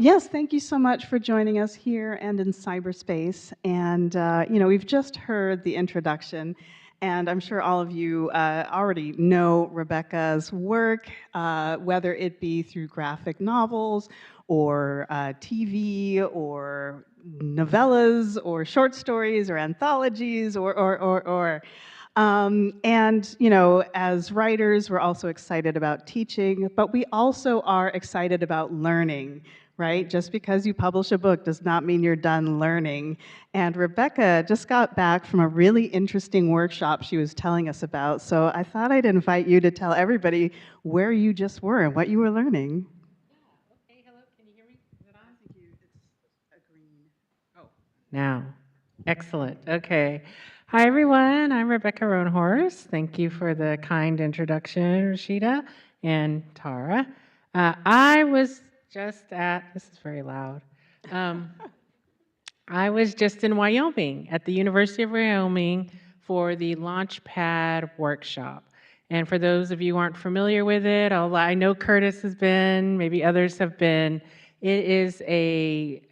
Yes, thank you so much for joining us here and in cyberspace. And, we've just heard the introduction, and I'm sure all of you already know Rebecca's work, whether it be through graphic novels or TV or novellas or short stories or anthologies as writers, we're also excited about teaching, but we also are excited about learning, right? Just because you publish a book does not mean you're done learning. And Rebecca just got back from a really interesting workshop she was telling us about. So I thought I'd invite you to tell everybody where you just were and what you were learning. Okay, hello, can you hear me? Is it on? It's a green. Oh, now. Excellent. Okay. Hi, everyone. I'm Rebecca Roanhorse. Thank you for the kind introduction, Rashida and Tara. I was just at, this is very loud. I was just in Wyoming, at the University of Wyoming, for the Launchpad workshop. And for those of you who aren't familiar with it, I know Curtis has been, maybe others have been. It is a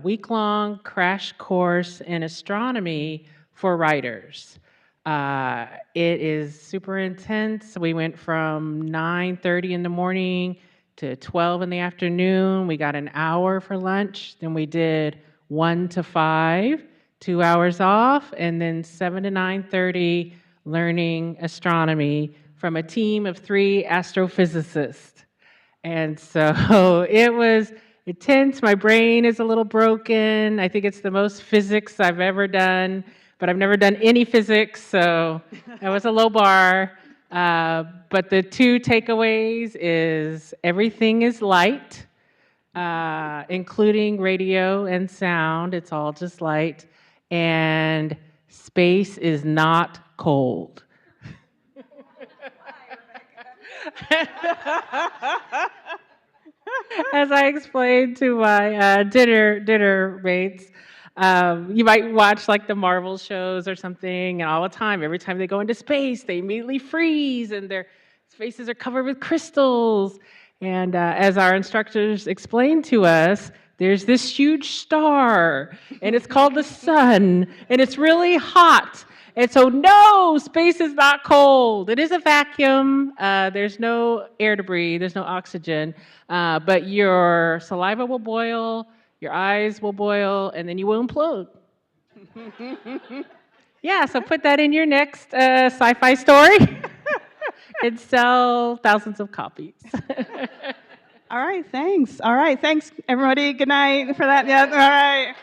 week-long crash course in astronomy for writers. It is super intense. We went from 9:30 in the morning to 12 in the afternoon. We got an hour for lunch. Then we did 1 to 5, 2 hours off, and then 7 to 9:30 learning astronomy from a team of 3 astrophysicists. And so it was intense. My brain is a little broken. I think it's the most physics I've ever done, but I've never done any physics, so that was a low bar. But the 2 takeaways is everything is light, including radio and sound. It's all just light. And space is not cold. As I explained to my dinner mates, you might watch like the Marvel shows or something, and all the time, every time they go into space, they immediately freeze, and their faces are covered with crystals. And as our instructors explained to us, there's this huge star, and it's called the sun, and it's really hot. And so, no, space is not cold. It is a vacuum. There's no air to breathe. There's no oxygen. But your saliva will boil, your eyes will boil, and then you will implode. Yeah, so put that in your next sci-fi story and sell thousands of copies. All right, thanks. All right, thanks, everybody. Good night for that. Yeah, all right.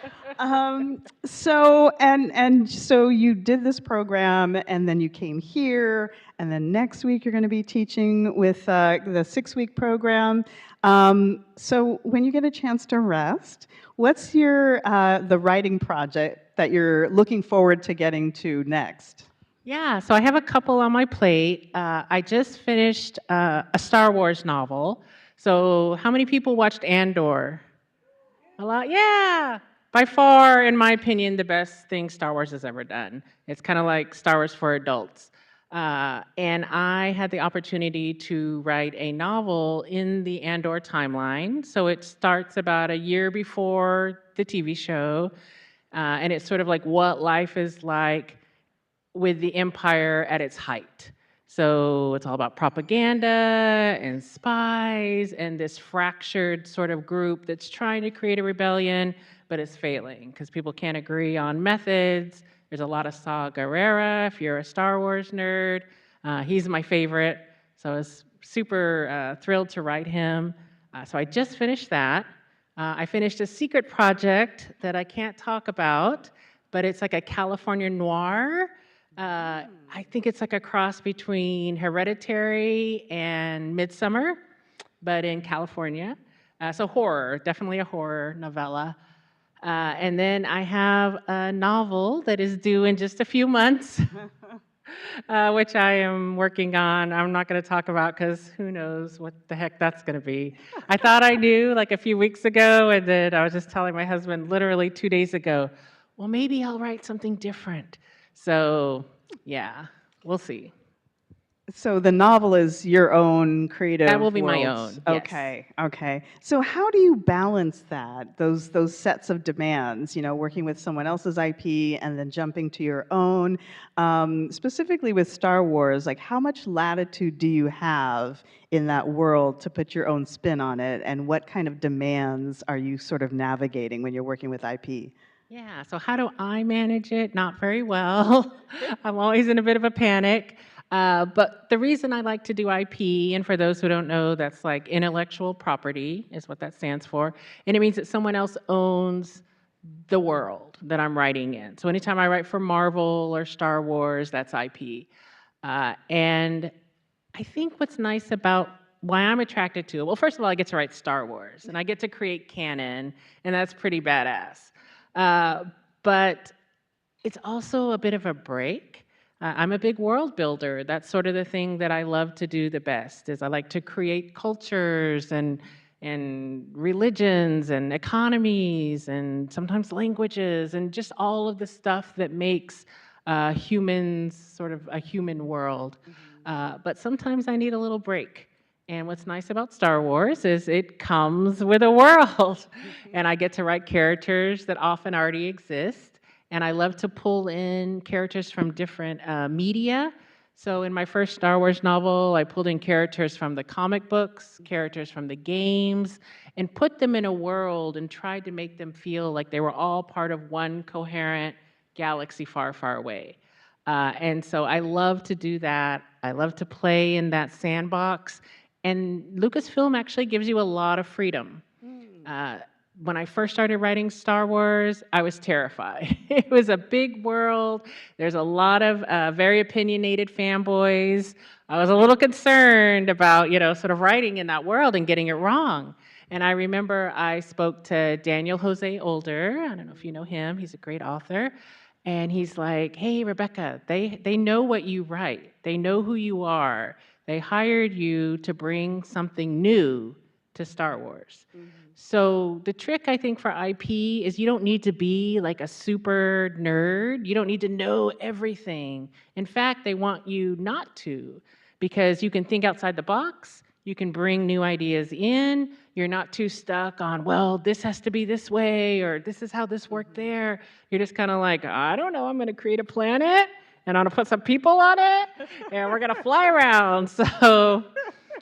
So you did this program, and then you came here, and then next week you're going to be teaching with the 6-week program. So when you get a chance to rest, what's the writing project that you're looking forward to getting to next? Yeah, so I have a couple on my plate. I just finished a Star Wars novel. So how many people watched Andor? A lot? Yeah. By far, in my opinion, the best thing Star Wars has ever done. It's kind of like Star Wars for adults. And I had the opportunity to write a novel in the Andor timeline. So it starts about a year before the TV show. And it's sort of like what life is like with the Empire at its height. So it's all about propaganda and spies and this fractured sort of group that's trying to create a rebellion, but is failing because people can't agree on methods. There's a lot of Saw Gerrera, if you're a Star Wars nerd. He's my favorite, so I was super thrilled to write him. So I just finished that. I finished a secret project that I can't talk about, but it's like a California noir. I think it's like a cross between Hereditary and Midsummer, but in California. So horror, definitely a horror novella. And then I have a novel that is due in just a few months, which I am working on. I'm not going to talk about because who knows what the heck that's going to be. I thought I knew like a few weeks ago, and then I was just telling my husband literally 2 days ago, well, maybe I'll write something different. So, yeah, we'll see. So the novel is your own That will creative be my worlds. own, yes. Okay, okay. So how do you balance that, those sets of demands, working with someone else's IP and then jumping to your own? Specifically with Star Wars, like how much latitude do you have in that world to put your own spin on it, and what kind of demands are you sort of navigating when you're working with IP? Yeah, so how do I manage it? Not very well. I'm always in a bit of a panic. But the reason I like to do IP, and for those who don't know, that's like intellectual property, is what that stands for. And it means that someone else owns the world that I'm writing in. So anytime I write for Marvel or Star Wars, that's IP. And I think what's nice about why I'm attracted to it, well, first of all, I get to write Star Wars and I get to create canon, and that's pretty badass. Uh, but it's also a bit of a break. I'm a big world builder. That's sort of the thing that I love to do the best. Is I like to create cultures and religions and economies and sometimes languages and just all of the stuff that makes humans sort of a human world. But sometimes I need a little break. And what's nice about Star Wars is it comes with a world, and I get to write characters that often already exist. And I love to pull in characters from different media. So in my first Star Wars novel, I pulled in characters from the comic books, characters from the games, and put them in a world and tried to make them feel like they were all part of one coherent galaxy far, far away. And so I love to do that. I love to play in that sandbox. And Lucasfilm actually gives you a lot of freedom. Uh, when I first started writing Star Wars, I was terrified. It was a big world. There's a lot of very opinionated fanboys. I was a little concerned about, sort of writing in that world and getting it wrong. And I remember I spoke to Daniel Jose Older. I don't know if you know him. He's a great author. And he's like, "Hey, Rebecca, they know what you write. They know who you are. They hired you to bring something new to Star Wars." So the trick, I think, for IP is you don't need to be like a super nerd. You don't need to know everything. In fact, they want you not to, because you can think outside the box. You can bring new ideas in. You're not too stuck on, well, this has to be this way, or this is how this worked there. You're just kind of like, I don't know, I'm going to create a planet and I'm going to put some people on it and we're going to fly around. So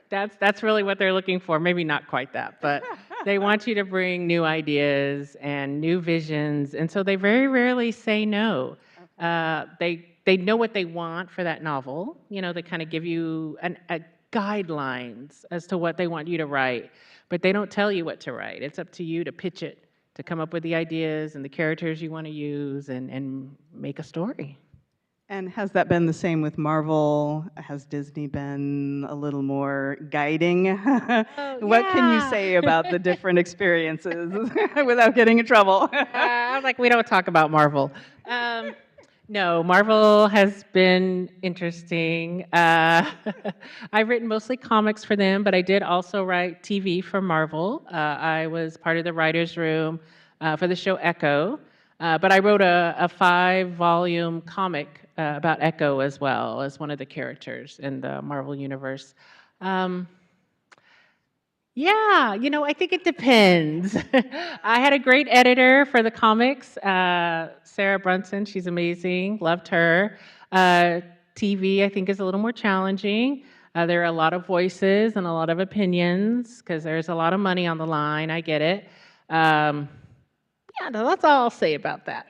that's really what they're looking for. Maybe not quite that, but they want you to bring new ideas and new visions, and so they very rarely say no. They know what they want for that novel. They kind of give you a guidelines as to what they want you to write, but they don't tell you what to write. It's up to you to pitch it, to come up with the ideas and the characters you want to use, and make a story. And has that been the same with Marvel? Has Disney been a little more guiding? Oh, What can you yeah. say about the different experiences without getting in trouble? I'm like, we don't talk about Marvel. No, Marvel has been interesting. I've written mostly comics for them, but I did also write TV for Marvel. I was part of the writer's room for the show Echo, but I wrote a 5-volume comic about Echo as well as one of the characters in the Marvel universe. Um, yeah, I think it depends. I had a great editor for the comics, Sarah Brunson. She's amazing. Loved her. TV, I think, is a little more challenging. There are a lot of voices and a lot of opinions because there's a lot of money on the line. I get it. Yeah, no, that's all I'll say about that.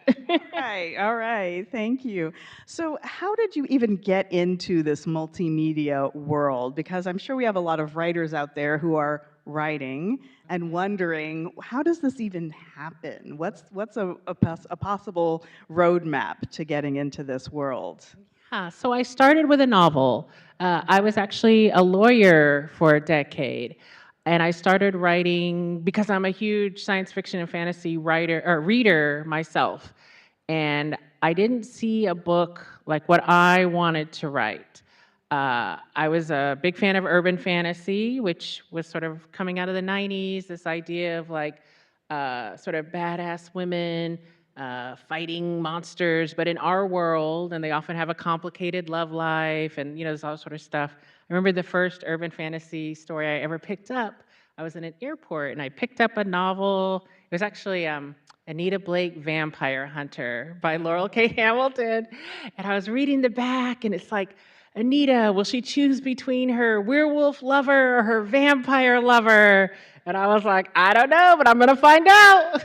All right, thank you. So, how did you even get into this multimedia world? Because I'm sure we have a lot of writers out there who are writing and wondering, how does this even happen? What's a possible roadmap to getting into this world? Yeah, so I started with a novel. I was actually a lawyer for a decade, and I started writing because I'm a huge science fiction and fantasy writer or reader myself, and I didn't see a book like what I wanted to write. I was a big fan of urban fantasy, which was sort of coming out of the '90s. This idea of like sort of badass women fighting monsters, but in our world, and they often have a complicated love life, and this all sort of stuff. I remember the first urban fantasy story I ever picked up. I was in an airport, and I picked up a novel. It was actually Anita Blake, Vampire Hunter by Laurel K. Hamilton, and I was reading the back, and it's like, Anita, will she choose between her werewolf lover or her vampire lover? And I was like, I don't know, but I'm gonna find out.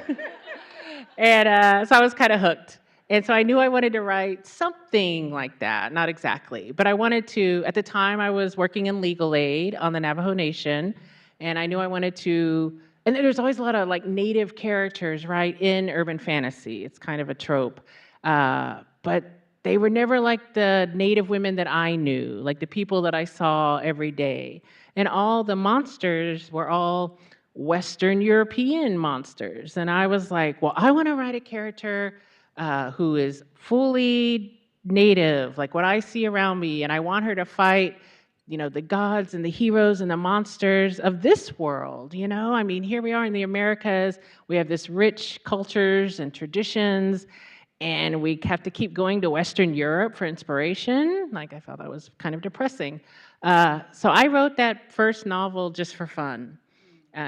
And so I was kind of hooked. And so I knew I wanted to write something like that, not exactly, but I wanted to, at the time I was working in legal aid on the Navajo Nation, and I knew I wanted to, and there's always a lot of like native characters, right, in urban fantasy. It's kind of a trope. But they were never like the native women that I knew, like the people that I saw every day. And all the monsters were all Western European monsters. And I was like, well, I want to write a character who is fully native, like what I see around me, and I want her to fight, the gods and the heroes and the monsters of this world. I mean, here we are in the Americas. We have this rich cultures and traditions, and we have to keep going to Western Europe for inspiration. Like, I thought that was kind of depressing. So I wrote that first novel just for fun.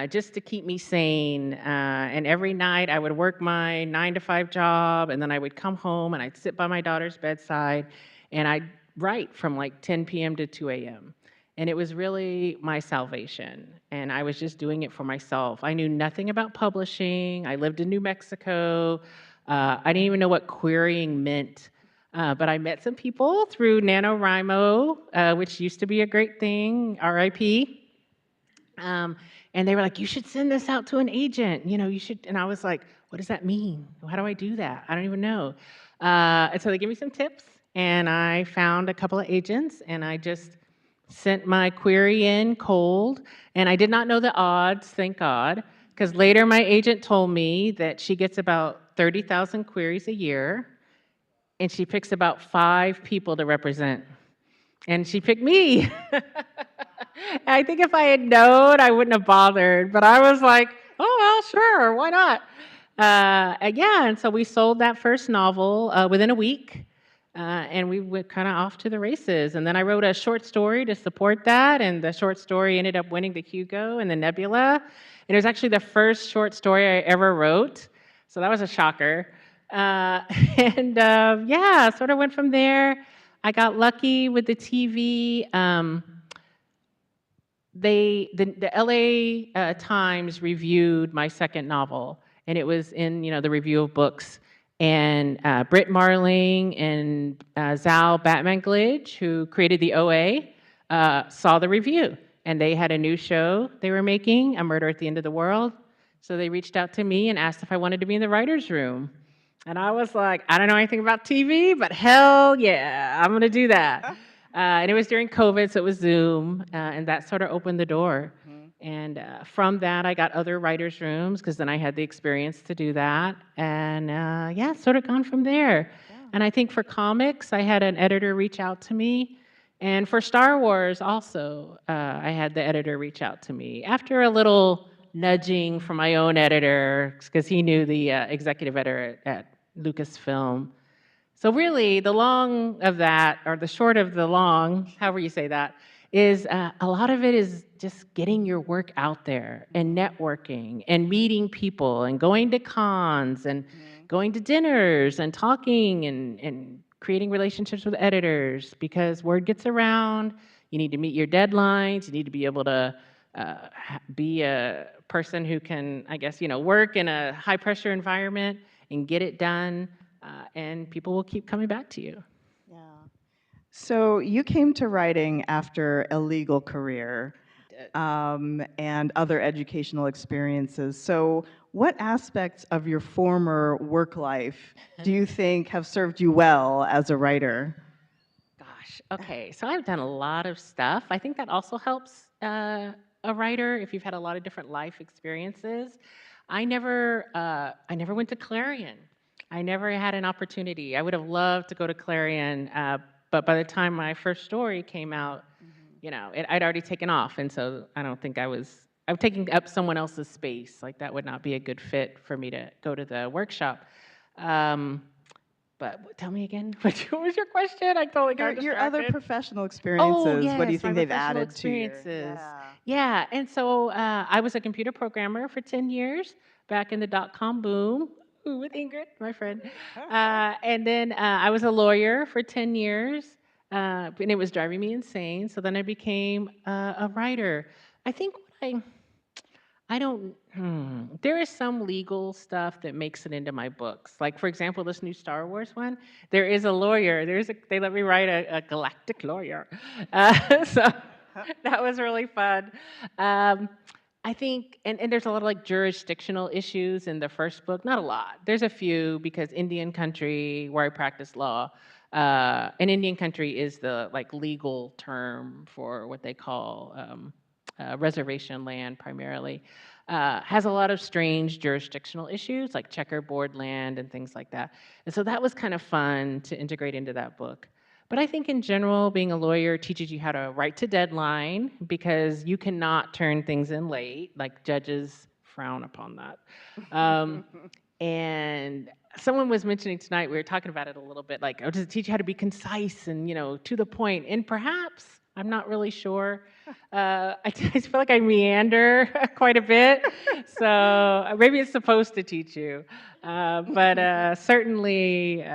Just to keep me sane. And every night I would work my 9-to-5 job, and then I would come home and I'd sit by my daughter's bedside and I'd write from like 10 p.m. to 2 a.m. And it was really my salvation. And I was just doing it for myself. I knew nothing about publishing. I lived in New Mexico. I didn't even know what querying meant. But I met some people through NaNoWriMo, which used to be a great thing, RIP. And they were like, you should send this out to an agent. You should. And I was like, what does that mean? How do I do that? I don't even know. And so they gave me some tips, and I found a couple of agents, and I just sent my query in cold. And I did not know the odds, thank God, because later my agent told me that she gets about 30,000 queries a year, and she picks about 5 people to represent. And she picked me. I think if I had known, I wouldn't have bothered. But I was like, oh, well, sure, why not? And so we sold that first novel within a week. And we went kind of off to the races. And then I wrote a short story to support that. And the short story ended up winning the Hugo and the Nebula. And it was actually the first short story I ever wrote. So that was a shocker. Sort of went from there. I got lucky with the TV. The LA Times reviewed my second novel, and it was in the review of books. And Britt Marling and Zal Batman Glidge, who created the OA, saw the review, and they had a new show they were making, A Murder at the End of the World. So they reached out to me and asked if I wanted to be in the writer's room. And I was like, I don't know anything about TV, but hell yeah, I'm going to do that. And it was during COVID, so it was Zoom, and that sort of opened the door. And from that, I got other writers' rooms, because then I had the experience to do that. And sort of gone from there. Yeah. And I think for comics, I had an editor reach out to me. And for Star Wars also, I had the editor reach out to me after a little nudging from my own editor, because he knew the executive editor at Lucasfilm. So really, the long of that, or the short of the long, however you say that, is a lot of it is just getting your work out there and networking and meeting people and going to cons and going to dinners and talking and creating relationships with editors, because word gets around. You need to meet your deadlines. You need to be able to be a person who can, I guess, work in a high-pressure environment and get it done, and people will keep coming back to you. Yeah. So you came to writing after a legal career and other educational experiences. So what aspects of your former work life do you think have served you well as a writer? Gosh, okay. So I've done a lot of stuff. I think that also helps a writer if you've had a lot of different life experiences. I never went to Clarion. I never had an opportunity. I would have loved to go to Clarion, but by the time my first story came out, I'd already taken off, and so I don't think I'm taking up someone else's space. Like, that would not be a good fit for me to go to the workshop. Um, but tell me again, what was your question? I totally got Your other distracted. professional Oh, experiences, what do you yes, my think they've professional added to your, experiences. yeah. Yeah, and so I was a computer programmer for 10 years back in the dot-com boom. Ooh, with Ingrid, my friend. And then I was a lawyer for 10 years, and it was driving me insane. So then I became a writer. I think I don't, there is some legal stuff that makes it into my books. Like, for example, this new Star Wars one, there is a lawyer. They let me write a galactic lawyer. So that was really fun. Um, I think, and there's a lot of like jurisdictional issues in the first book. Not a lot. There's a few because Indian country, where I practice law, an Indian country is the like legal term for what they call reservation land primarily, has a lot of strange jurisdictional issues like checkerboard land and things like that. And so that was kind of fun to integrate into that book. But I think in general, being a lawyer teaches you how to write to deadline because you cannot turn things in late. Like judges frown upon that. Um, and someone was mentioning tonight, we were talking about it a little bit, like, oh, does it teach you how to be concise and, to the point? And perhaps, I'm not really sure. I just feel like I meander quite a bit. So maybe it's supposed to teach you. But certainly,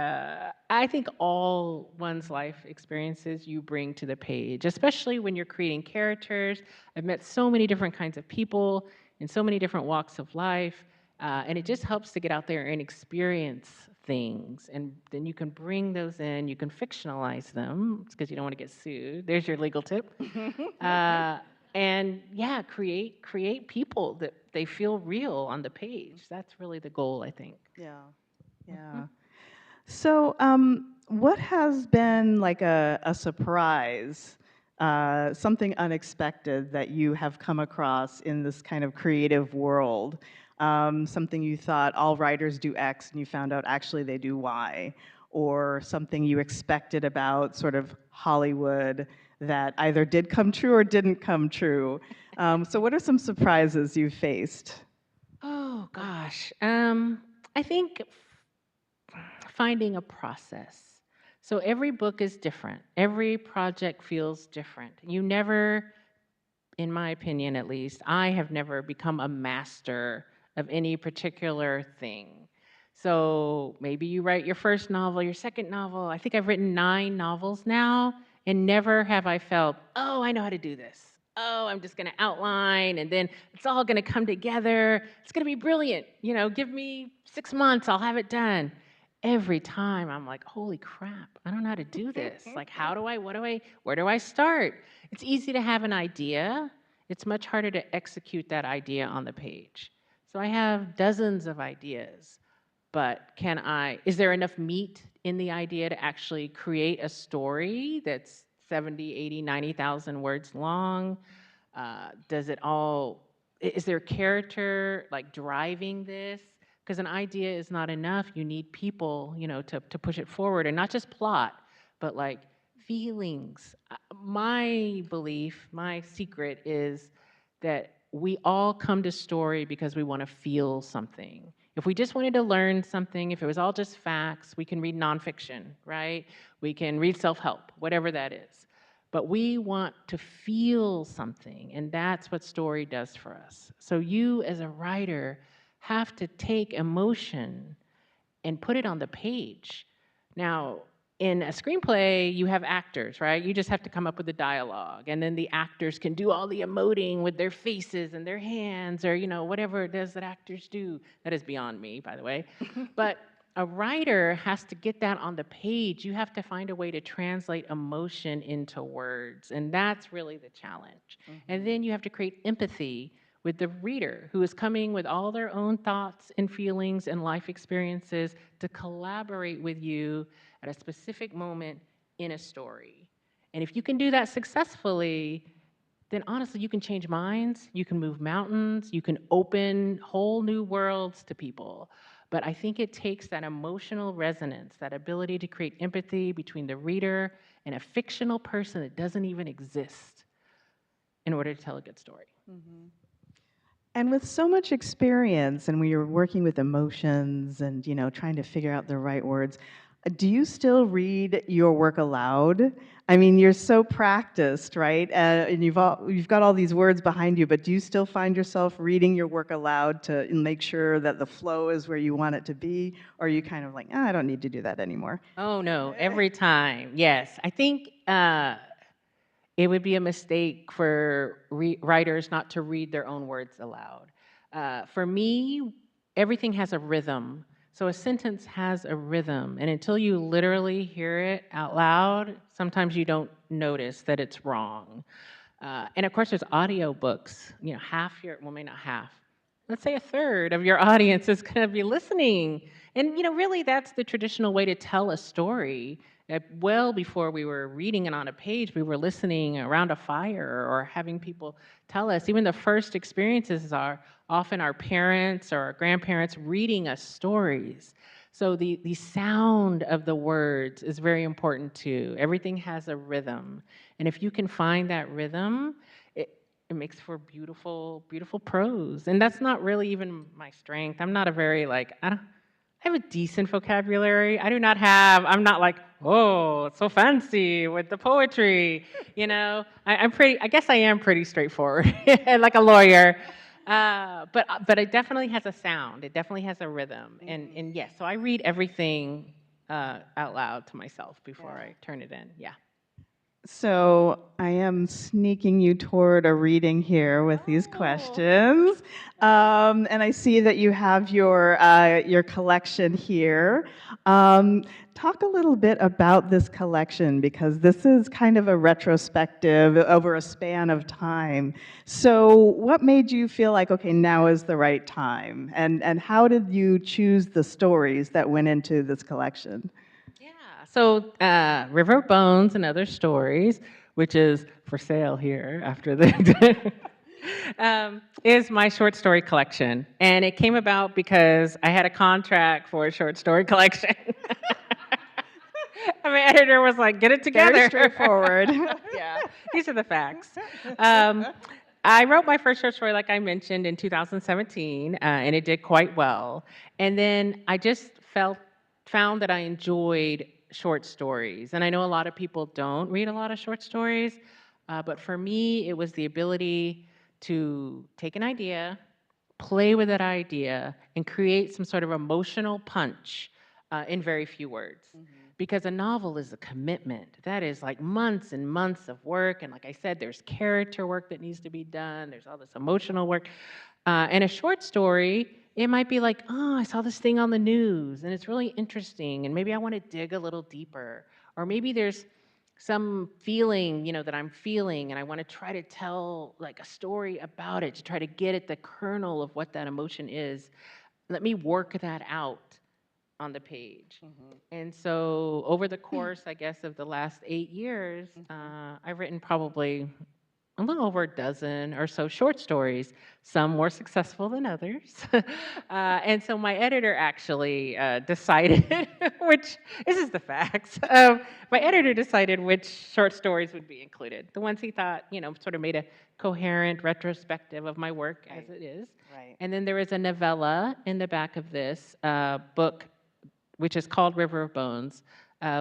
I think all one's life experiences you bring to the page, especially when you're creating characters. I've met so many different kinds of people in so many different walks of life. And it just helps to get out there and experience things. And then you can bring those in, you can fictionalize them because you don't want to get sued. There's your legal tip. And yeah, create people that they feel real on the page. That's really the goal, I think. Yeah, yeah. Mhm. So, what has been like a surprise, something unexpected that you have come across in this kind of creative world? Something you thought all writers do X and you found out actually they do Y, or something you expected about sort of Hollywood that either did come true or didn't come true. So, what are some surprises you've faced? Oh gosh. I think finding a process. So every book is different. Every project feels different. You never, in my opinion at least, I have never become a master of any particular thing. So maybe you write your first novel, your second novel. I think I've written 9 novels now, and never have I felt, oh, I know how to do this. Oh, I'm just going to outline, and then it's all going to come together. It's going to be brilliant. Give me 6 months, I'll have it done. Every time I'm like, holy crap, I don't know how to do this. Like, where do I start? It's easy to have an idea. It's much harder to execute that idea on the page. So I have dozens of ideas, but is there enough meat in the idea to actually create a story that's 70, 80, 90,000 words long? Is there character like driving this? Because an idea is not enough. You need people, to push it forward, and not just plot, but like feelings. My belief, my secret is that we all come to story because we want to feel something. If we just wanted to learn something, if it was all just facts, we can read nonfiction, right? We can read self-help, whatever that is. But we want to feel something, and that's what story does for us. So you, as a writer, have to take emotion and put it on the page. Now, in a screenplay, you have actors, right? You just have to come up with the dialogue, and then the actors can do all the emoting with their faces and their hands, or whatever it is that actors do. That is beyond me, by the way. But a writer has to get that on the page. You have to find a way to translate emotion into words, and that's really the challenge. And then you have to create empathy with the reader who is coming with all their own thoughts and feelings and life experiences to collaborate with you at a specific moment in a story. And if you can do that successfully, then honestly, you can change minds, you can move mountains, you can open whole new worlds to people. But I think it takes that emotional resonance, that ability to create empathy between the reader and a fictional person that doesn't even exist in order to tell a good story. Mm-hmm. And with so much experience and when you're working with emotions and, trying to figure out the right words, do you still read your work aloud? I mean, you're so practiced, right? And you've got all these words behind you, but do you still find yourself reading your work aloud to make sure that the flow is where you want it to be? Or are you kind of like, I don't need to do that anymore? Oh, no, every time. Yes. I think it would be a mistake for writers not to read their own words aloud. For me, everything has a rhythm. So a sentence has a rhythm, and until you literally hear it out loud, sometimes you don't notice that it's wrong. And of course, there's audiobooks. Half your, well, maybe not half, let's say a third of your audience is going to be listening. And, really, that's the traditional way to tell a story. Well, before we were reading it on a page, we were listening around a fire or having people tell us. Even the first experiences are often our parents or our grandparents reading us stories. So the sound of the words is very important too. Everything has a rhythm. And if you can find that rhythm, it makes for beautiful, beautiful prose. And that's not really even my strength. I'm not a very I have a decent vocabulary. I'm not like, oh, it's so fancy with the poetry. I guess I am pretty straightforward, like a lawyer. But it definitely has a sound. It definitely has a rhythm. And yes, so I read everything out loud to myself before I turn it in. Yeah. So I am sneaking you toward a reading here with these questions, and I see that you have your collection here. Talk a little bit about this collection because this is kind of a retrospective over a span of time. So, what made you feel like okay, now is the right time, and how did you choose the stories that went into this collection? So, River of Bones and Other Stories, which is for sale here after the is my short story collection. And it came about because I had a contract for a short story collection. And my editor was like, get it together. Very straightforward. Yeah, these are the facts. I wrote my first short story, like I mentioned, in 2017, and it did quite well. And then I just found that I enjoyed short stories. And I know a lot of people don't read a lot of short stories, but for me, it was the ability to take an idea, play with that idea, and create some sort of emotional punch in very few words. Mm-hmm. Because a novel is a commitment. That is like months and months of work. And like I said, there's character work that needs to be done. There's all this emotional work. And a short story, it might be like, oh, I saw this thing on the news and it's really interesting. And maybe I want to dig a little deeper. Or maybe there's some feeling, that I'm feeling and I want to try to tell like a story about it to try to get at the kernel of what that emotion is. Let me work that out on the page. Mm-hmm. And so over the course, I guess, of the last 8 years, I've written probably a little over a dozen or so short stories, some more successful than others. And so my editor actually decided, which, this is the facts, my editor decided which short stories would be included. The ones he thought, sort of made a coherent retrospective of my work as it is. Right. And then there is a novella in the back of this book, which is called River of Bones,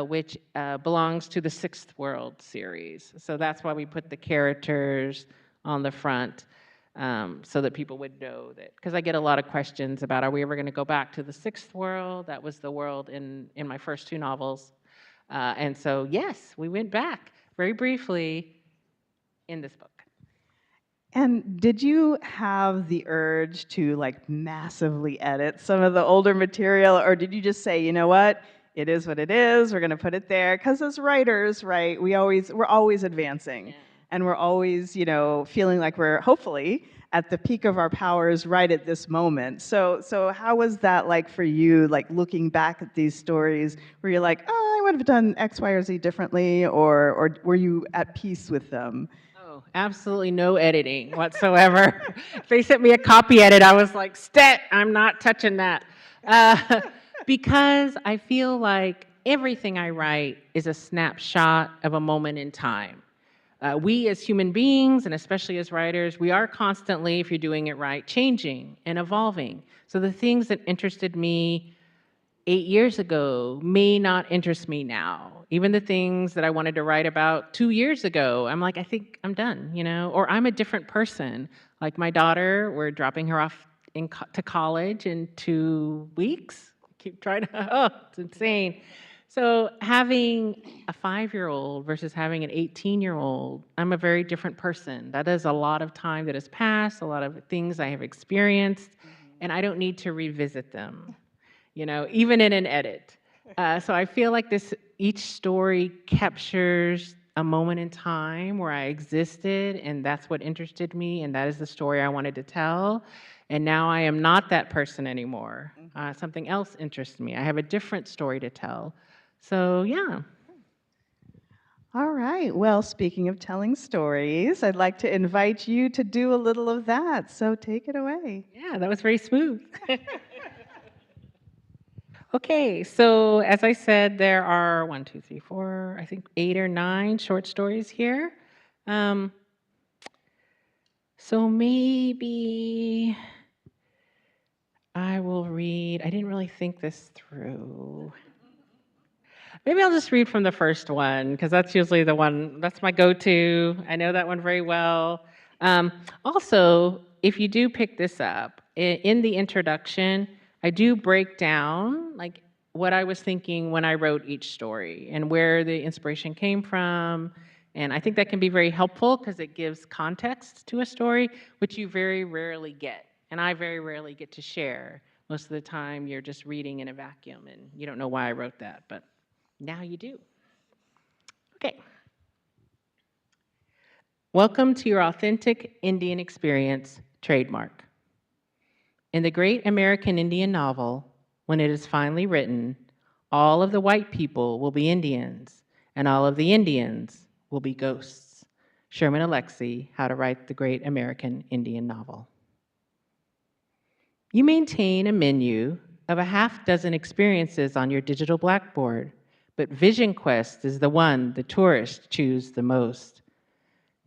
which belongs to the Sixth World series. So that's why we put the characters on the front so that people would know that. Because I get a lot of questions about, are we ever going to go back to the Sixth World? That was the world in my first 2 novels. And so, yes, we went back very briefly in this book. And did you have the urge to massively edit some of the older material, or did you just say, you know what, it is what it is, we're going to put it there? Because as writers, right, we're always advancing, and we're always, feeling like we're hopefully at the peak of our powers right at this moment. So how was that like for you, looking back at these stories, where you're like, oh, I would have done X, Y, or Z differently, or were you at peace with them? Absolutely no editing whatsoever. If they sent me a copy edit, I was like, stat, I'm not touching that. Because I feel like everything I write is a snapshot of a moment in time. We as human beings, and especially as writers, we are constantly, if you're doing it right, changing and evolving. So the things that interested me 8 years ago may not interest me now. Even the things that I wanted to write about 2 years ago, I'm like, I think I'm done, or I'm a different person. Like my daughter, we're dropping her off to college in 2 weeks. Keep trying to, oh, it's insane. So having a 5-year-old versus having an 18-year-old, I'm a very different person. That is a lot of time that has passed, a lot of things I have experienced, and I don't need to revisit them, even in an edit. So I feel like each story captures a moment in time where I existed, and that's what interested me, and that is the story I wanted to tell. And now I am not that person anymore. Something else interests me. I have a different story to tell. So, yeah. All right. Well, speaking of telling stories, I'd like to invite you to do a little of that. So take it away. Yeah, that was very smooth. Okay, so as I said, there are 1, 2, 3, 4, I think 8 or 9 short stories here. So maybe I will read, I didn't really think this through. Maybe I'll just read from the first one, because that's usually the one, that's my go-to. I know that one very well. Also, if you do pick this up, in the introduction, I do break down like what I was thinking when I wrote each story and where the inspiration came from. And I think that can be very helpful because it gives context to a story, which you very rarely get. And I very rarely get to share. Most of the time, you're just reading in a vacuum and you don't know why I wrote that, but now you do. Okay. Welcome to your authentic Indian experience trademark. In the great American Indian novel, when it is finally written, all of the white people will be Indians, and all of the Indians will be ghosts. Sherman Alexie, How to Write the Great American Indian Novel. You maintain a menu of a half dozen experiences on your digital blackboard, but Vision Quest is the one the tourists choose the most.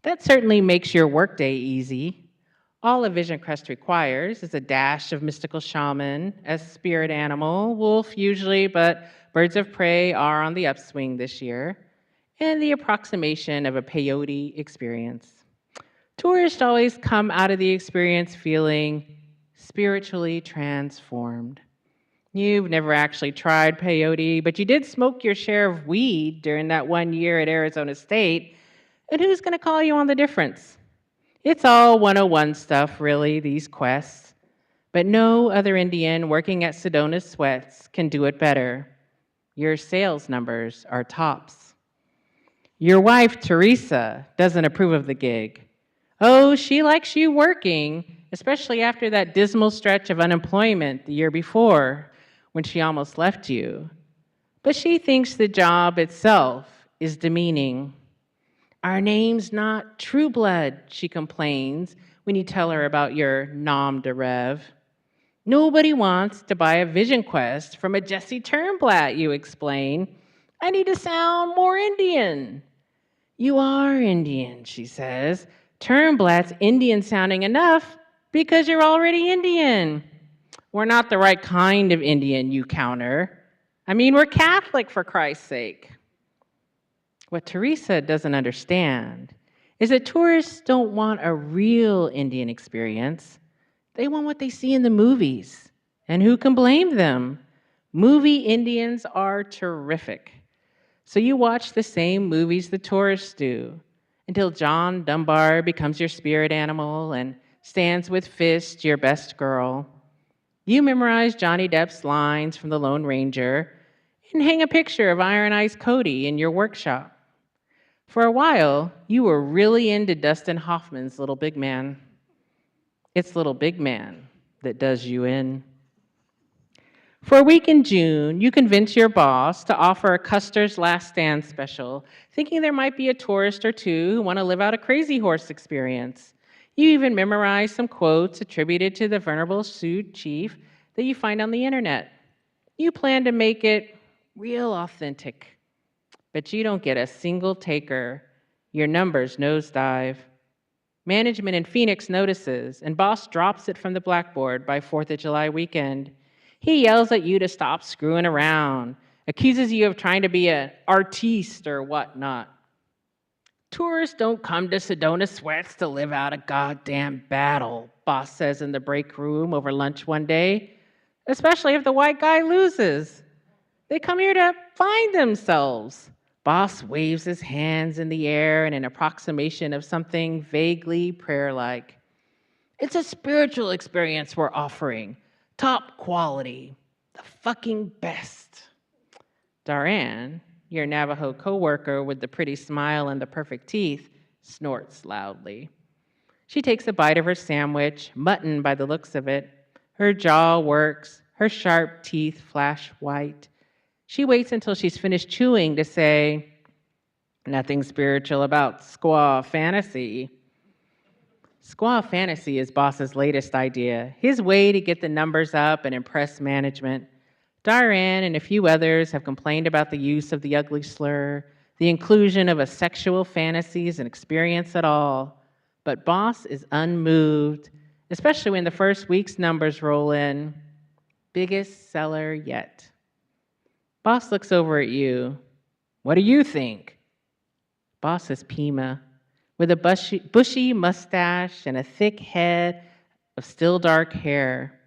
That certainly makes your workday easy. All a Vision Quest requires is a dash of mystical shaman as spirit animal, wolf usually, but birds of prey are on the upswing this year, and the approximation of a peyote experience. Tourists always come out of the experience feeling spiritually transformed. You've never actually tried peyote, but you did smoke your share of weed during that 1 year at Arizona State, and who's going to call you on the difference? It's all 101 stuff, really, these quests. But no other Indian working at Sedona Sweats can do it better. Your sales numbers are tops. Your wife, Teresa, doesn't approve of the gig. Oh, she likes you working, especially after that dismal stretch of unemployment the year before when she almost left you. But she thinks the job itself is demeaning. Our name's not True Blood, she complains when you tell her about your nom de rev. Nobody wants to buy a Vision Quest from a Jesse Turnblatt, you explain. I need to sound more Indian. You are Indian, she says. Turnblatt's Indian sounding enough because you're already Indian. We're not the right kind of Indian, you counter. I mean, we're Catholic, for Christ's sake. What Teresa doesn't understand is that tourists don't want a real Indian experience. They want what they see in the movies. And who can blame them? Movie Indians are terrific. So you watch the same movies the tourists do until John Dunbar becomes your spirit animal and stands with Fist, your best girl. You memorize Johnny Depp's lines from The Lone Ranger and hang a picture of Iron Ice Cody in your workshop. For a while, you were really into Dustin Hoffman's Little Big Man. It's Little Big Man that does you in. For a week in June, you convince your boss to offer a Custer's Last Stand special, thinking there might be a tourist or two who want to live out a Crazy Horse experience. You even memorize some quotes attributed to the Venerable Sioux chief that you find on the internet. You plan to make it real authentic. But you don't get a single taker. Your numbers nosedive. Management in Phoenix notices, and boss drops it from the blackboard by 4th of July weekend. He yells at you to stop screwing around, accuses you of trying to be an artiste or whatnot. Tourists don't come to Sedona Sweats to live out a goddamn battle, boss says in the break room over lunch one day, especially if the white guy loses. They come here to find themselves. Boss waves his hands in the air in an approximation of something vaguely prayer-like. It's a spiritual experience we're offering. Top quality. The fucking best. Daran, your Navajo coworker with the pretty smile and the perfect teeth, snorts loudly. She takes a bite of her sandwich, mutton by the looks of it. Her jaw works. Her sharp teeth flash white. She waits until she's finished chewing to say, nothing spiritual about squaw fantasy. Squaw fantasy is boss's latest idea, his way to get the numbers up and impress management. Daran and a few others have complained about the use of the ugly slur, the inclusion of a sexual fantasy as an experience at all. But boss is unmoved, especially when the first week's numbers roll in. Biggest seller yet. Boss looks over at you. What do you think? Boss is Pima, with a bushy mustache and a thick head of still dark hair.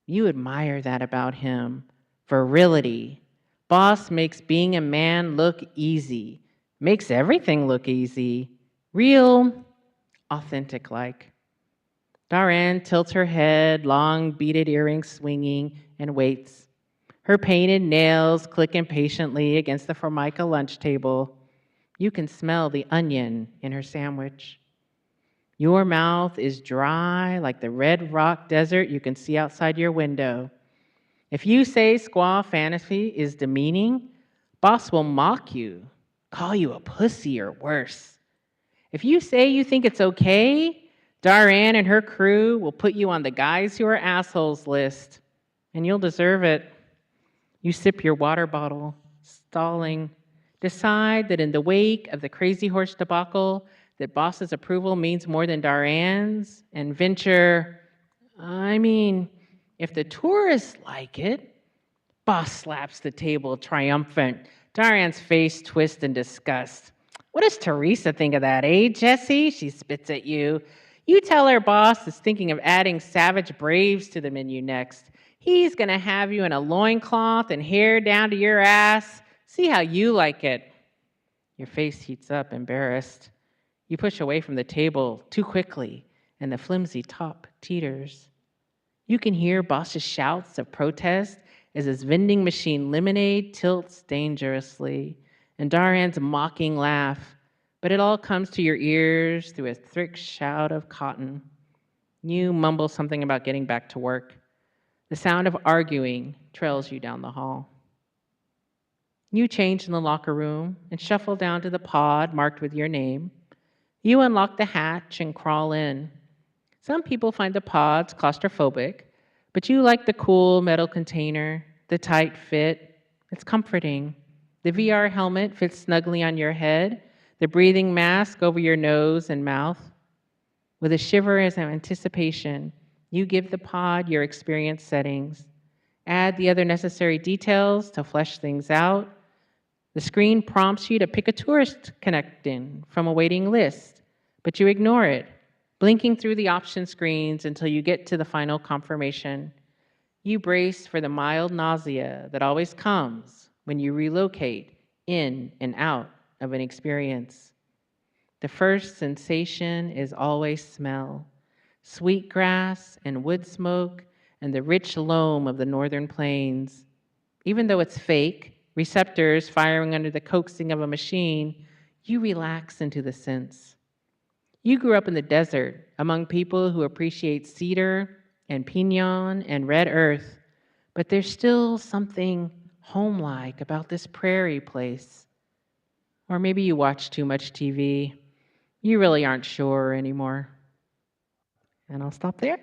You admire that about him. Virility. Boss makes being a man look easy. Makes everything look easy. Real, authentic-like. Daran tilts her head, long beaded earrings swinging, and waits. Her painted nails click impatiently against the Formica lunch table. You can smell the onion in her sandwich. Your mouth is dry like the red rock desert you can see outside your window. If you say squaw fantasy is demeaning, boss will mock you, call you a pussy or worse. If you say you think it's okay, Daran and her crew will put you on the guys who are assholes list, and you'll deserve it. You sip your water bottle, stalling. Decide that in the wake of the Crazy Horse debacle, that boss's approval means more than Daran's, and venture, if the tourists like it. Boss slaps the table, triumphant. Daran's face twists in disgust. What does Teresa think of that, eh, Jessie? She spits at you. You tell her boss is thinking of adding Savage Braves to the menu next. He's going to have you in a loincloth and hair down to your ass. See how you like it. Your face heats up, embarrassed. You push away from the table too quickly, and the flimsy top teeters. You can hear boss's shouts of protest as his vending machine lemonade tilts dangerously, and Daran's mocking laugh, but it all comes to your ears through a thick shout of cotton. You mumble something about getting back to work. The sound of arguing trails you down the hall. You change in the locker room and shuffle down to the pod marked with your name. You unlock the hatch and crawl in. Some people find the pods claustrophobic, but you like the cool metal container, the tight fit. It's comforting. The VR helmet fits snugly on your head, the breathing mask over your nose and mouth. With a shiver as of anticipation, you give the pod your experience settings. Add the other necessary details to flesh things out. The screen prompts you to pick a tourist connect-in from a waiting list, but you ignore it, blinking through the option screens until you get to the final confirmation. You brace for the mild nausea that always comes when you relocate in and out of an experience. The first sensation is always smell. Sweetgrass and wood smoke and the rich loam of the northern plains. Even though it's fake, receptors firing under the coaxing of a machine, you relax into the sense. You grew up in the desert among people who appreciate cedar and pinon and red earth, but there's still something home-like about this prairie place. Or maybe you watch too much TV. You really aren't sure anymore. And I'll stop there.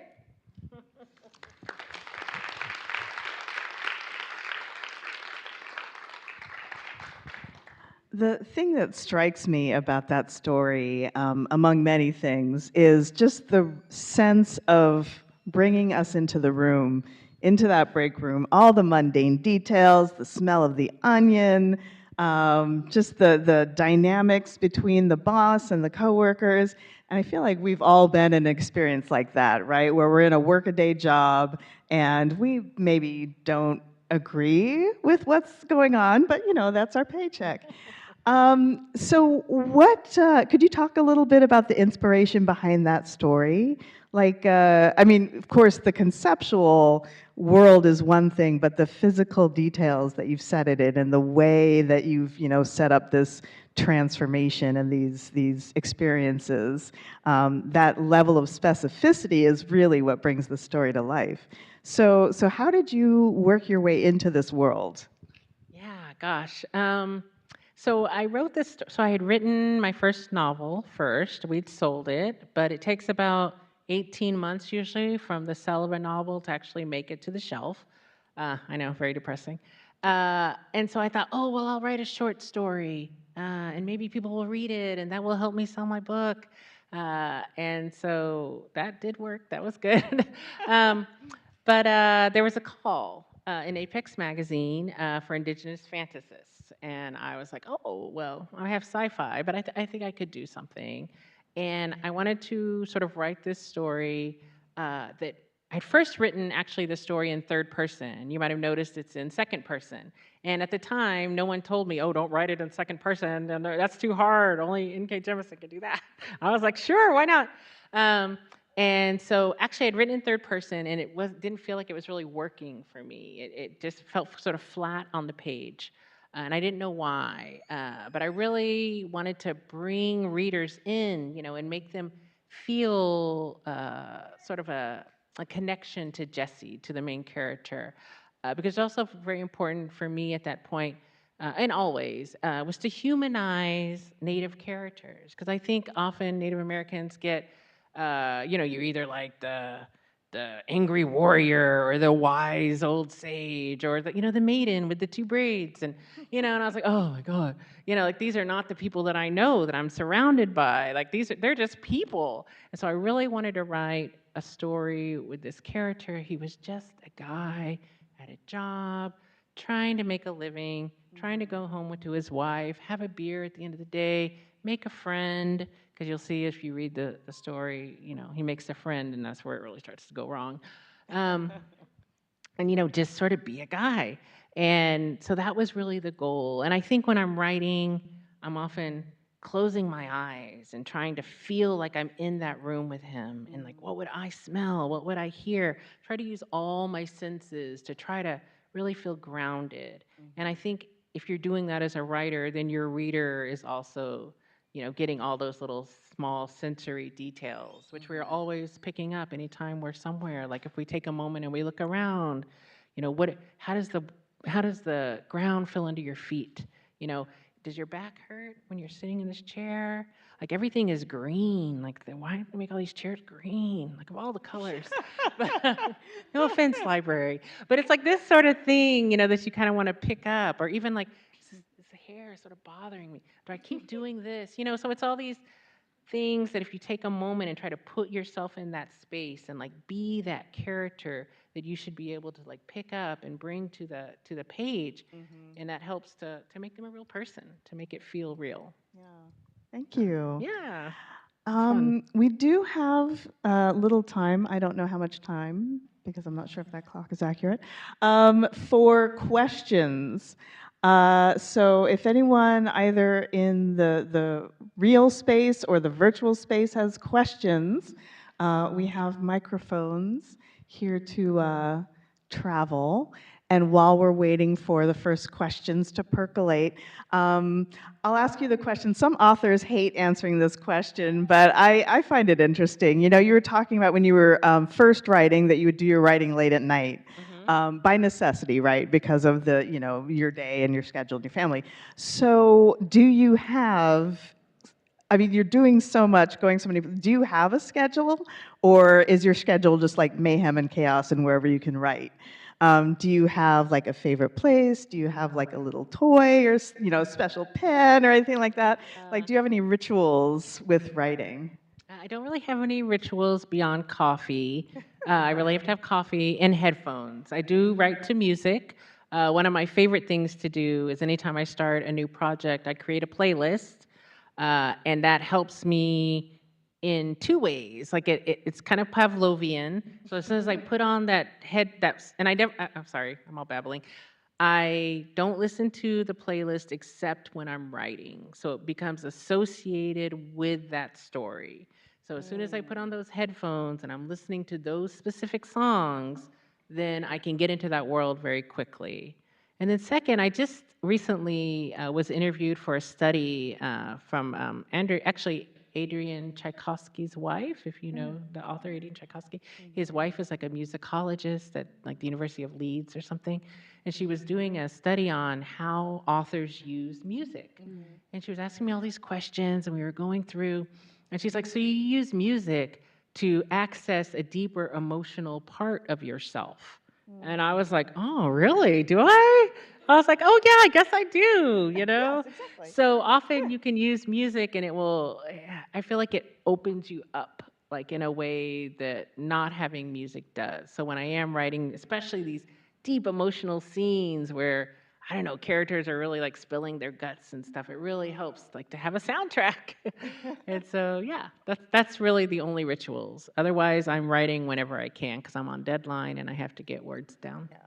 The thing that strikes me about that story, among many things, is just the sense of bringing us into the room, into that break room, all the mundane details, the smell of the onion, just the dynamics between the boss and the coworkers. And I feel like we've all been in an experience like that, right? Where we're in a workaday job and we maybe don't agree with what's going on, but that's our paycheck. So what could you talk a little bit about the inspiration behind that story? Like, I mean, of course, the conceptual world is one thing, but the physical details that you've set it in and the way that you've, set up this transformation and these experiences, that level of specificity is really what brings the story to life. So how did you work your way into this world? Yeah, gosh. So I wrote this. So I had written my first novel first. We'd sold it, but it takes about 18 months usually from the sale of a novel to actually make it to the shelf. I know, very depressing. And so I thought, oh, well, I'll write a short story, and maybe people will read it, and that will help me sell my book. And so that did work. That was good. um, but there was a call in Apex magazine for Indigenous fantasists. And I was like, oh, well, I have sci fi, but I think I could do something. And I wanted to sort of write this story that I'd first written actually the story in third person. You might have noticed it's in second person. And at the time, no one told me, oh, don't write it in second person. And that's too hard. Only N.K. Jemisin could do that. I was like, sure, why not? Um, and so actually I'd written in third person and didn't feel like it was really working for me. It just felt sort of flat on the page. And I didn't know why. But I really wanted to bring readers in, and make them feel sort of a connection to Jesse, to the main character. Because it's also very important for me at that point, and always, was to humanize Native characters. Because I think often Native Americans get you're either like the angry warrior or the wise old sage or the maiden with the two braids and I was like, oh my god, like these are not the people that I know that I'm surrounded by. Like they're just people. And so I really wanted to write a story with this character. He was just a guy at a job, trying to make a living, trying to go home to his wife, have a beer at the end of the day, make a friend, because you'll see if you read the story, he makes a friend, and that's where it really starts to go wrong. Um, and, just sort of be a guy. And so that was really the goal. And I think when I'm writing, I'm often closing my eyes and trying to feel like I'm in that room with him. And like, what would I smell? What would I hear? Try to use all my senses to try to really feel grounded. And I think if you're doing that as a writer, then your reader is also getting all those little small sensory details, which we're always picking up anytime we're somewhere. Like if we take a moment and we look around, how does the ground feel under your feet? Does your back hurt when you're sitting in this chair? Like everything is green. Like why do they make all these chairs green? Like of all the colors. No offense, library, but it's like this sort of thing, that you kind of want to pick up, or even like this hair is sort of bothering me. Do I keep doing this? So it's all these things that if you take a moment and try to put yourself in that space and like be that character, that you should be able to like pick up and bring to the page, and that helps to make them a real person, to make it feel real. Yeah. Thank you. Yeah. We do have a little time. I don't know how much time because I'm not sure if that clock is accurate. For questions. So if anyone either in the real space or the virtual space has questions, we have microphones here to travel. And while we're waiting for the first questions to percolate, I'll ask you the question. Some authors hate answering this question, but I find it interesting. You were talking about when you were first writing that you would do your writing late at night. By necessity, right? Because of your day and your schedule and your family. So do you have, I mean, you're doing so much, going so many, do you have a schedule? Or is your schedule just like mayhem and chaos and wherever you can write? Do you have like a favorite place? Do you have like a little toy or special pen or anything like that? Like, do you have any rituals with writing? I don't really have any rituals beyond coffee. I really have to have coffee and headphones. I do write to music. One of my favorite things to do is anytime I start a new project, I create a playlist, and that helps me in two ways. Like it's kind of Pavlovian. So as soon as I put on and I never, I'm sorry, I'm all babbling. I don't listen to the playlist except when I'm writing. So it becomes associated with that story. So as soon as I put on those headphones and I'm listening to those specific songs, then I can get into that world very quickly. And then second, I just recently was interviewed for a study from Adrian Tchaikovsky's wife, if you know the author Adrian Tchaikovsky. His wife is like a musicologist at like the University of Leeds or something, and she was doing a study on how authors use music. And she was asking me all these questions, and we were going through, and she's like, so you use music to access a deeper emotional part of yourself. And I was like, oh, really? Do I? I was like, oh, yeah, I guess I do, you know? Yes, exactly. So often you can use music and I feel like it opens you up, like in a way that not having music does. So when I am writing, especially these deep emotional scenes where, I don't know, characters are really like spilling their guts and stuff, it really helps like to have a soundtrack. And so, yeah, that's really the only rituals. Otherwise, I'm writing whenever I can because I'm on deadline and I have to get words down. Yeah.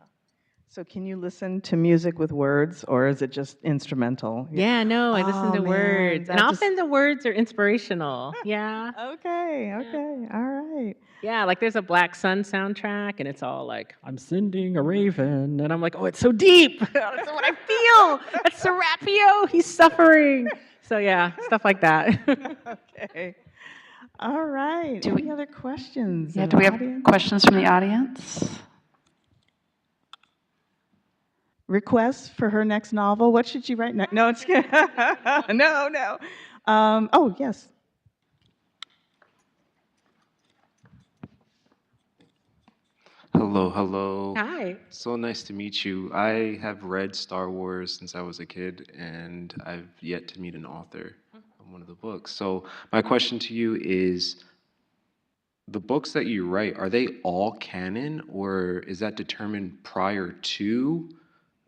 So can you listen to music with words, or is it just instrumental? Yeah, no, I listen to Oh, man, words. And that just often the words are inspirational. Yeah. okay, Yeah. okay, all right. Yeah, like there's a Black Sun soundtrack, and it's all like, I'm sending a raven. And I'm like, oh, it's so deep. That's what I feel. That's Serapio. He's suffering. So, yeah, stuff like that. Okay. All right. Do Any we- other questions? Yeah, in do the we have audience? questions from the audience? Requests for her next novel? What should she write next? No, it's no, no. Oh, yes. Hello, hello. Hi. So nice to meet you. I have read Star Wars since I was a kid, and I've yet to meet an author of one of the books. So my question to you is, the books that you write, are they all canon, or is that determined prior to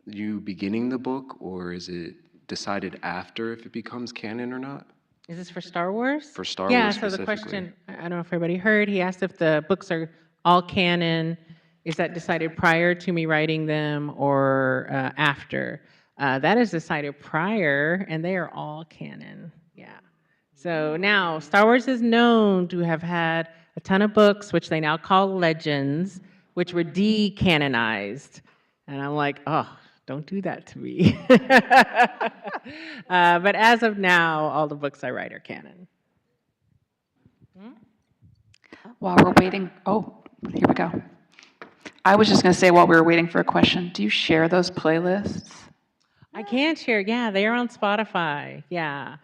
you beginning the book, or is it decided after if it becomes canon or not? Is this for Star Wars? For Star Yeah, Wars so the specifically. question, I don't know if everybody heard, he asked if the books are all canon. Is that decided prior to me writing them or after? That is decided prior, and they are all canon. Yeah. So now, Star Wars is known to have had a ton of books, which they now call legends, which were decanonized. And I'm like, oh, don't do that to me. But as of now, all the books I write are canon. While we're waiting, oh, here we go. I was just going to say while we were waiting for a question, do you share those playlists? I can share. Yeah, they are on Spotify. Yeah.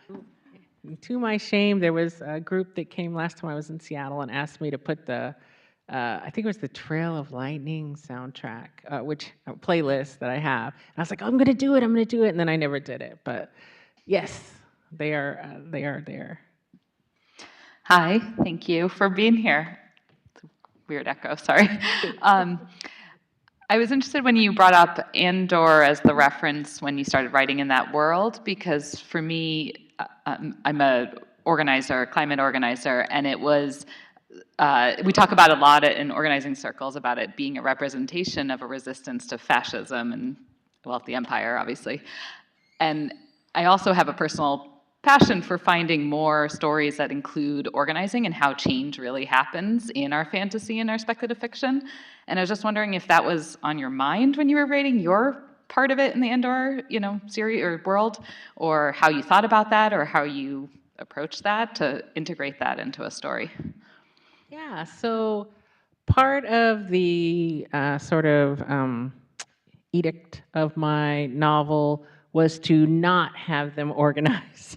To my shame, there was a group that came last time I was in Seattle and asked me to put I think it was the Trail of Lightning soundtrack, which playlist that I have. And I was like, oh, I'm going to do it. And then I never did it. But yes, they are there. Hi, thank you for being here. It's a weird echo, sorry. I was interested when you brought up Andor as the reference when you started writing in that world, because for me, I'm a organizer, climate organizer, and it was, we talk about a lot in organizing circles about it being a representation of a resistance to fascism and, well, the empire, obviously. And I also have a personal passion for finding more stories that include organizing and how change really happens in our fantasy and our speculative fiction. And I was just wondering if that was on your mind when you were writing your part of it in the Andor, series or world, or how you thought about that, or how you approached that to integrate that into a story. Yeah, so part of the sort of edict of my novel was to not have them organized.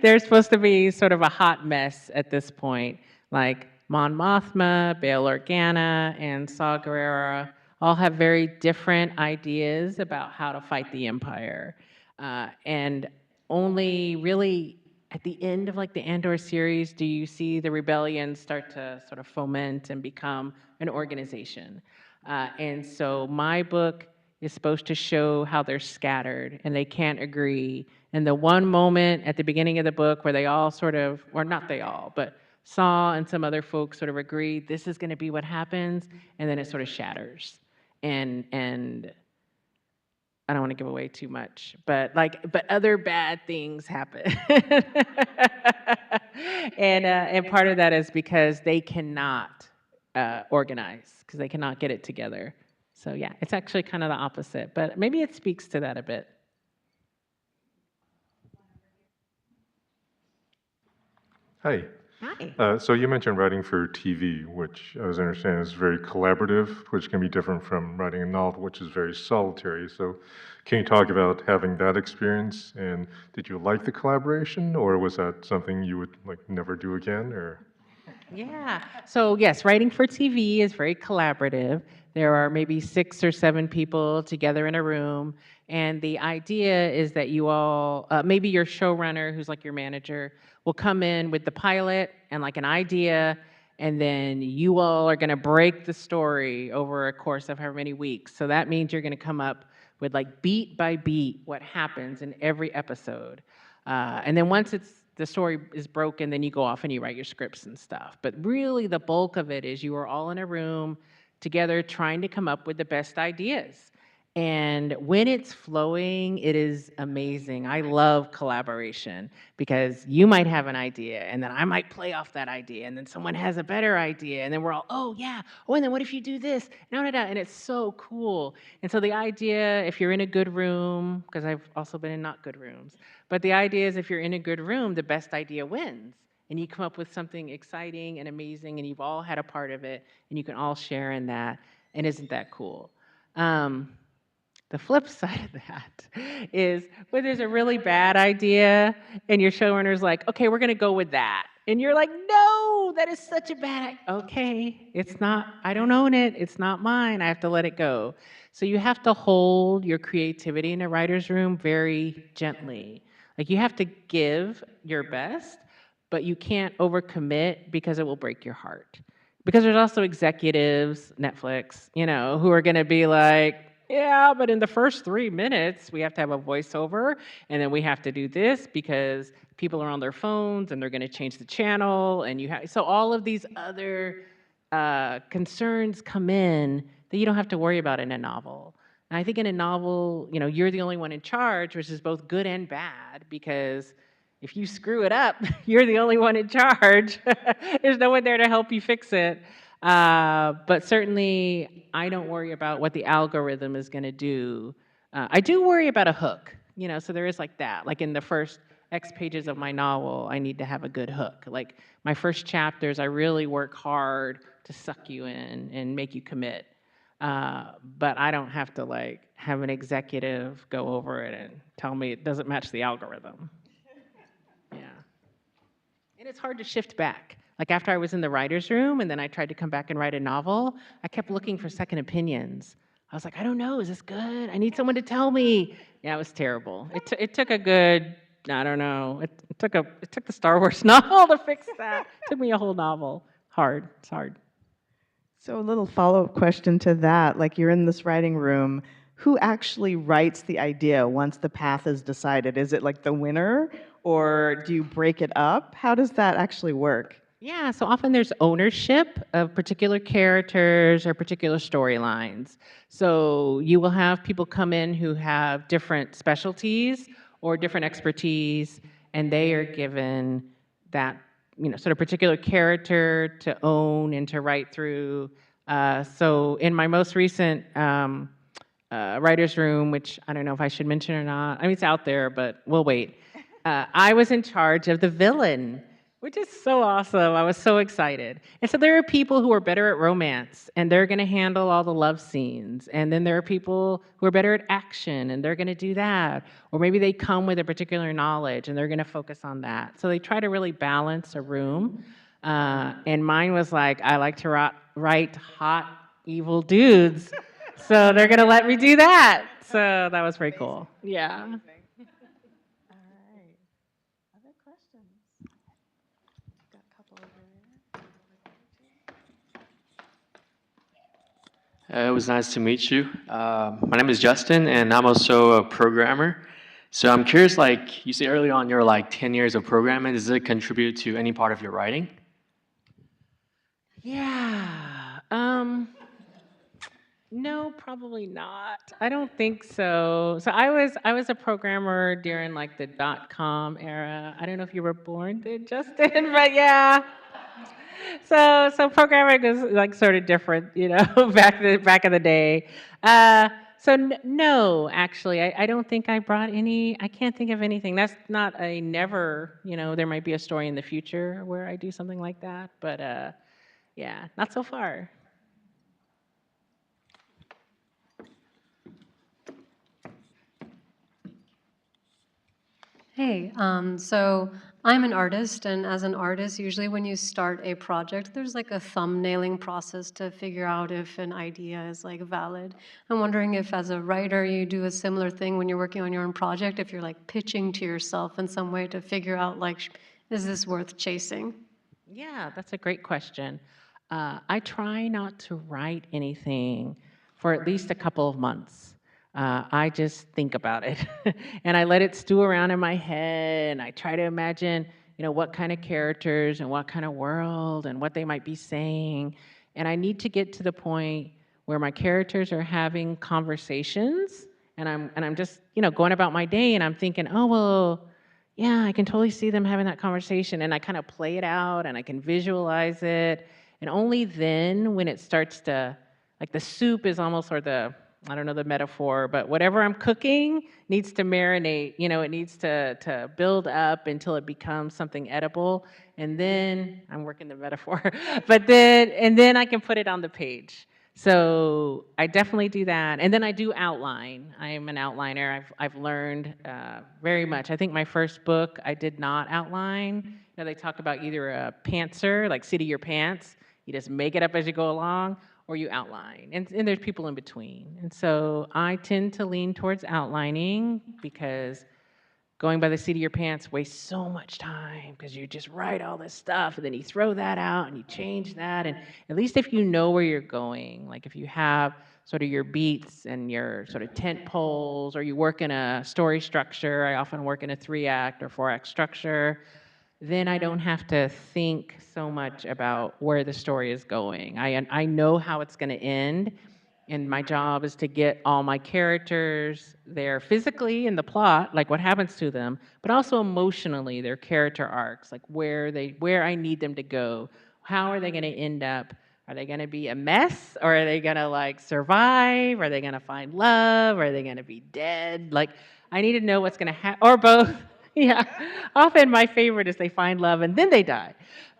They're supposed to be sort of a hot mess at this point, like Mon Mothma, Bail Organa, and Saw Gerrera all have very different ideas about how to fight the Empire. And only really at the end of like the Andor series do you see the rebellion start to sort of foment and become an organization. And so my book is supposed to show how they're scattered and they can't agree. And the one moment at the beginning of the book where they all sort of, or not they all, but Saw and some other folks sort of agree this is going to be what happens, and then it sort of shatters. And I don't want to give away too much, but other bad things happen. And part of that is because they cannot organize, because they cannot get it together. So yeah, it's actually kind of the opposite, but maybe it speaks to that a bit. Hi. Hi. So you mentioned writing for TV, which, as I understand, is very collaborative, which can be different from writing a novel, which is very solitary. So can you talk about having that experience? And did you like the collaboration, or was that something you would like never do again? Or Yeah. So yes, writing for TV is very collaborative. There are maybe 6 or 7 people together in a room, and the idea is that you all, maybe your showrunner, who's like your manager, will come in with the pilot and like an idea, and then you all are going to break the story over a course of however many weeks. So that means you're going to come up with like beat by beat what happens in every episode. And then once the story is broken, then you go off and you write your scripts and stuff. But really, the bulk of it is you are all in a room together trying to come up with the best ideas. And when it's flowing, it is amazing. I love collaboration because you might have an idea, and then I might play off that idea, and then someone has a better idea, and then we're all, oh, yeah, oh, and then what if you do this? And it's so cool. And so the idea, if you're in a good room, because I've also been in not good rooms, but the idea is if you're in a good room, the best idea wins. And you come up with something exciting and amazing, and you've all had a part of it, and you can all share in that. And isn't that cool? The flip side of that is when there's a really bad idea and your showrunner's like, okay, we're going to go with that. And you're like, no, that is such a bad idea. Okay, it's not, I don't own it. It's not mine. I have to let it go. So you have to hold your creativity in a writer's room very gently. Like you have to give your best, but you can't overcommit because it will break your heart. Because there's also executives, Netflix, who are going to be like, yeah, but in the first 3 minutes, we have to have a voiceover, and then we have to do this because people are on their phones and they're going to change the channel, and so all of these other concerns come in that you don't have to worry about in a novel. And I think in a novel, you're the only one in charge, which is both good and bad, because if you screw it up, you're the only one in charge. There's no one there to help you fix it. But certainly, I don't worry about what the algorithm is going to do. I do worry about a hook, so there is like that. Like in the first X pages of my novel, I need to have a good hook. Like my first chapters, I really work hard to suck you in and make you commit. But I don't have to like have an executive go over it and tell me it doesn't match the algorithm. Yeah. And it's hard to shift back. Like after I was in the writer's room and then I tried to come back and write a novel, I kept looking for second opinions. I was like, I don't know, is this good? I need someone to tell me. Yeah, it was terrible. It took a good, I don't know, it took the Star Wars novel to fix that. It took me a whole novel. It's hard. So a little follow-up question to that, like you're in this writing room, who actually writes the idea once the path is decided? Is it like the winner, or do you break it up? How does that actually work? Yeah, so often there's ownership of particular characters or particular storylines. So you will have people come in who have different specialties or different expertise, and they are given that sort of particular character to own and to write through. So in my most recent writer's room, which I don't know if I should mention or not, I mean, it's out there, but we'll wait. I was in charge of the villain, which is so awesome. I was so excited. And so there are people who are better at romance, and they're going to handle all the love scenes. And then there are people who are better at action, and they're going to do that. Or maybe they come with a particular knowledge, and they're going to focus on that. So they try to really balance a room. And mine was like, I like to write hot, evil dudes. So they're going to let me do that. So that was pretty cool. Yeah. All right. Other questions? Got a couple over there. It was nice to meet you. My name is Justin, and I'm also a programmer. So I'm curious, like you said early on, you're like 10 years of programming. Does it contribute to any part of your writing? Yeah. No, probably not. I don't think so. So I was a programmer during like the .com era. I don't know if you were born then, Justin, but yeah. So programming is like sort of different, back in the day. No, actually, I don't think I brought any. I can't think of anything. That's not a never. There might be a story in the future where I do something like that, but yeah, not so far. Hey, so I'm an artist, and as an artist, usually when you start a project, there's like a thumbnailing process to figure out if an idea is like valid. I'm wondering if, as a writer, you do a similar thing when you're working on your own project, if you're like pitching to yourself in some way to figure out like, is this worth chasing? Yeah, that's a great question. I try not to write anything for at least a couple of months. I just think about it and I let it stew around in my head and I try to imagine, what kind of characters and what kind of world and what they might be saying. And I need to get to the point where my characters are having conversations and I'm just, going about my day and I'm thinking, oh, well, yeah, I can totally see them having that conversation and I kind of play it out and I can visualize it. And only then when it starts to, like the soup is almost, or I don't know the metaphor, but whatever I'm cooking needs to marinate, it needs to build up until it becomes something edible. And then I'm working the metaphor, and then I can put it on the page. So I definitely do that, and then I do outline. I am an outliner. I've learned very much. I think my first book I did not outline. They talk about either a pantser, like seat of your pants. You just make it up as you go along, or you outline. And there's people in between. And so I tend to lean towards outlining because going by the seat of your pants wastes so much time because you just write all this stuff and then you throw that out and you change that. And at least if you know where you're going, like if you have sort of your beats and your sort of tent poles, or you work in a story structure, I often work in a 3-act or 4-act structure, then I don't have to think so much about where the story is going. I know how it's going to end, and my job is to get all my characters there physically in the plot, like what happens to them, but also emotionally, their character arcs, like where I need them to go. How are they going to end up? Are they going to be a mess, or are they going to like survive? Are they going to find love? Are they going to be dead? Like I need to know what's going to happen, or both. Yeah. Often my favorite is they find love and then they die.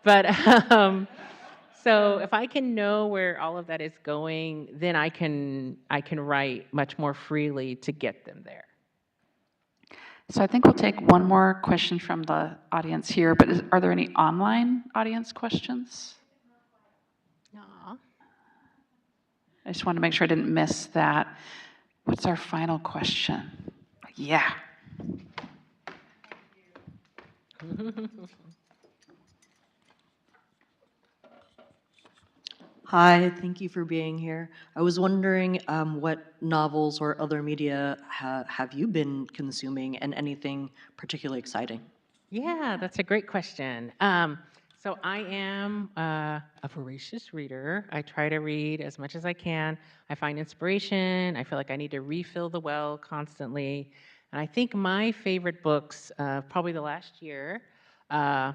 But so if I can know where all of that is going, then I can write much more freely to get them there. So I think we'll take one more question from the audience here, but are there any online audience questions? Aw. I just want to make sure I didn't miss that. What's our final question? Yeah. Hi, thank you for being here. I was wondering what novels or other media have you been consuming, and anything particularly exciting? Yeah, that's a great question. So I am a voracious reader. I try to read as much as I can. I find inspiration. I feel like I need to refill the well constantly. And I think my favorite books, probably the last year, uh,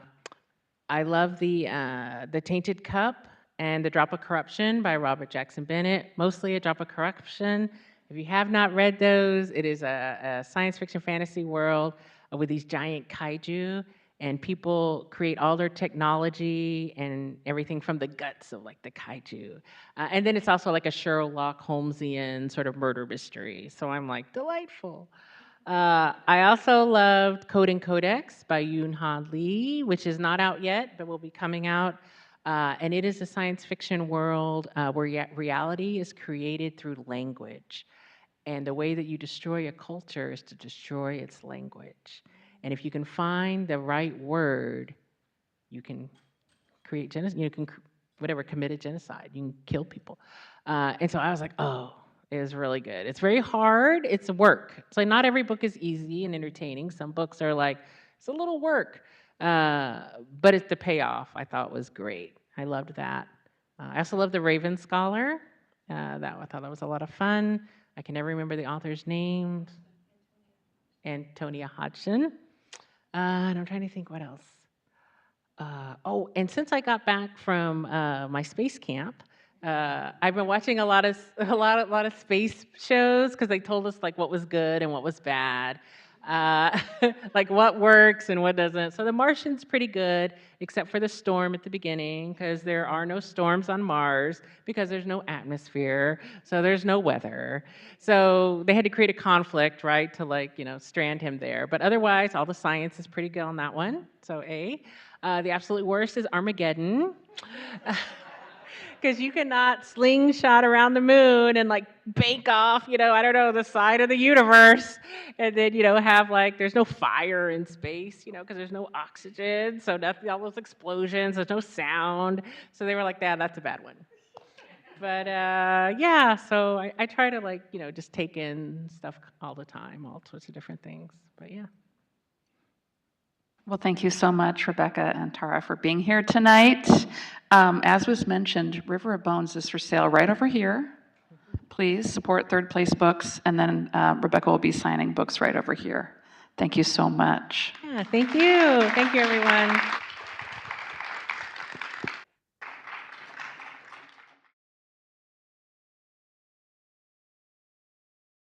I love the Tainted Cup and The Drop of Corruption by Robert Jackson Bennett. Mostly A Drop of Corruption. If you have not read those, it is a science fiction fantasy world with these giant kaiju, and people create all their technology and everything from the guts of like the kaiju. And then it's also like a Sherlock Holmesian sort of murder mystery. So I'm like, delightful. I also loved Code and Codex by Yoon Ha Lee, which is not out yet, but will be coming out. And it is a science fiction world where reality is created through language. And the way that you destroy a culture is to destroy its language. And if you can find the right word, you can create genocide, you can commit a genocide, you can kill people. And so I was like, oh, it was really good. It's very hard, it's work. It's like not every book is easy and entertaining. Some books are like, it's a little work. But the payoff I thought was great. I loved that. I also loved The Raven Scholar. I thought that was a lot of fun. I can never remember the author's name. Antonia Hodgson. And I'm trying to think what else. And since I got back from my space camp, I've been watching a lot of space shows because they told us like what was good and what was bad, like what works and what doesn't. So The Martian's pretty good, except for the storm at the beginning, because there are no storms on Mars because there's no atmosphere, so there's no weather. So they had to create a conflict, right, to strand him there. But otherwise, all the science is pretty good on that one. So A. The absolute worst is Armageddon. Because you cannot slingshot around the moon and bank off, the side of the universe. And then, have there's no fire in space, because there's no oxygen. So all those explosions, there's no sound. So they were like, that's a bad one. But so I try to just take in stuff all the time, all sorts of different things. But yeah. Well, thank you so much, Rebecca and Tara, for being here tonight. As was mentioned, River of Bones is for sale right over here. Please support Third Place Books, and then Rebecca will be signing books right over here. Thank you so much. Yeah, thank you. Thank you, everyone.